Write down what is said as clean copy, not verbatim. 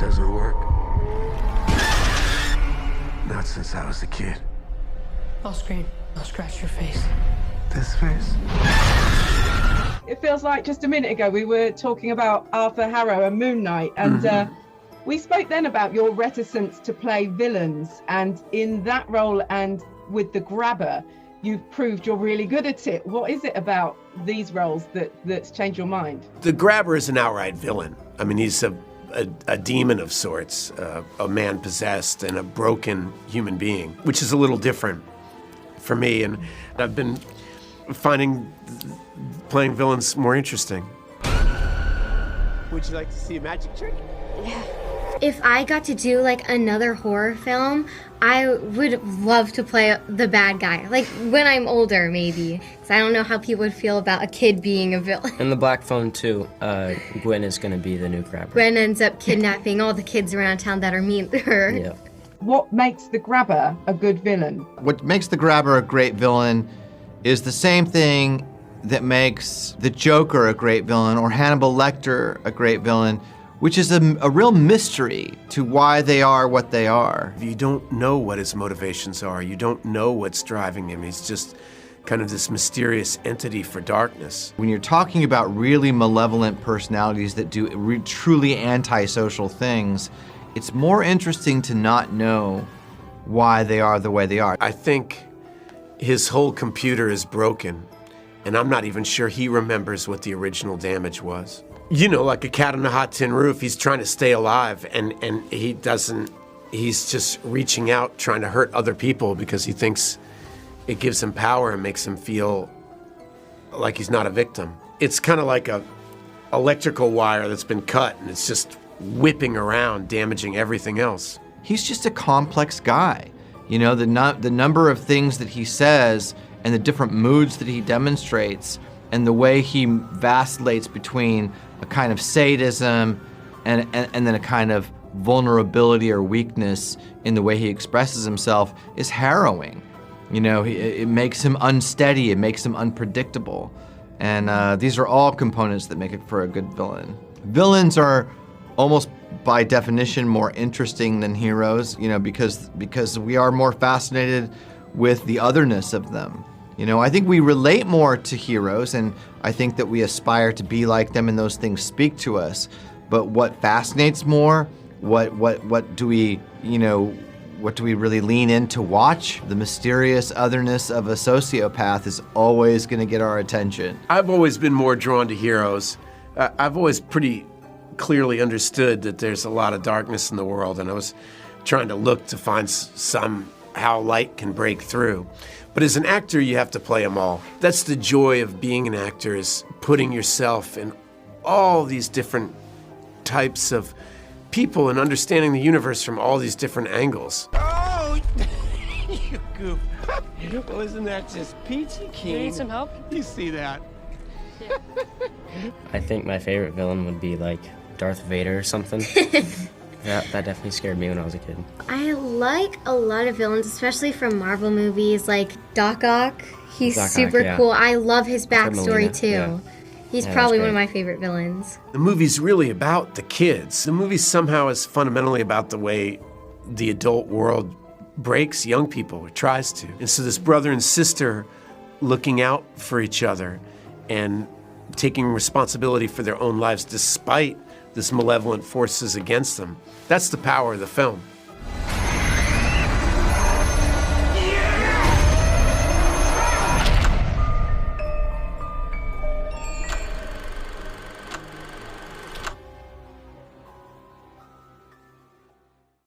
doesn't work. Not since I was a kid. I'll scream. I'll scratch your face. This face? It feels like just a minute ago we were talking about Arthur Harrow and Moon Knight, and we spoke then about your reticence to play villains, and in that role and with The Grabber, you've proved you're really good at it. What is it about these roles that's changed your mind? The Grabber is an outright villain. I mean, he's a demon of sorts, a man possessed and a broken human being, which is a little different for me, and I've been finding playing villains more interesting. Would you like to see a magic trick? If I got to do like another horror film, I would love to play the bad guy. Like when I'm older, maybe. Because I don't know how people would feel about a kid being a villain. In The Black Phone 2, Gwen is going to be the new Grabber. Gwen ends up kidnapping all the kids around town that are mean to her. Yeah. What makes The Grabber a good villain? What makes the Grabber a great villain is the same thing that makes the Joker a great villain or Hannibal Lecter a great villain, which is a real mystery to why they are what they are. You don't know what his motivations are. You don't know what's driving him. He's just kind of this mysterious entity for darkness. When you're talking about really malevolent personalities that do truly antisocial things, it's more interesting to not know why they are the way they are. I think his whole computer is broken, and I'm not even sure he remembers what the original damage was. You know, like a cat on a hot tin roof, he's trying to stay alive, and he's just reaching out, trying to hurt other people because he thinks it gives him power and makes him feel like he's not a victim. It's kind of like a electrical wire that's been cut, and it's just whipping around, damaging everything else. He's just a complex guy. You know, the number of things that he says and the different moods that he demonstrates and the way he vacillates between a kind of sadism and then a kind of vulnerability or weakness in the way he expresses himself is harrowing. You know, it makes him unsteady, it makes him unpredictable. And these are all components that make it for a good villain. Villains are almost by definition more interesting than heroes, you know, because we are more fascinated with the otherness of them. You know, I think we relate more to heroes, and I think that we aspire to be like them and those things speak to us. But what fascinates more, what do we, you know, what do we really lean in to watch? The mysterious otherness of a sociopath is always going to get our attention. I've always been more drawn to heroes. I've always pretty clearly understood that there's a lot of darkness in the world, and I was trying to look to find how light can break through. But as an actor, you have to play them all. That's the joy of being an actor, is putting yourself in all these different types of people and understanding the universe from all these different angles. Oh, you goof. Well, isn't that just peachy keen? You need some help? You see that? I think my favorite villain would be like Darth Vader or something. That definitely scared me when I was a kid. I like a lot of villains, especially from Marvel movies, like Doc Ock. He's Doc Ock, super yeah. cool. I love his Melina, backstory too. yeah. He's Yeah, probably that's one of great. my favorite villains. The movie's really about the kids. The movie somehow is fundamentally about the way the adult world breaks young people, or tries to. And so this brother and sister looking out for each other and taking responsibility for their own lives despite this malevolent forces against them. That's the power of the film.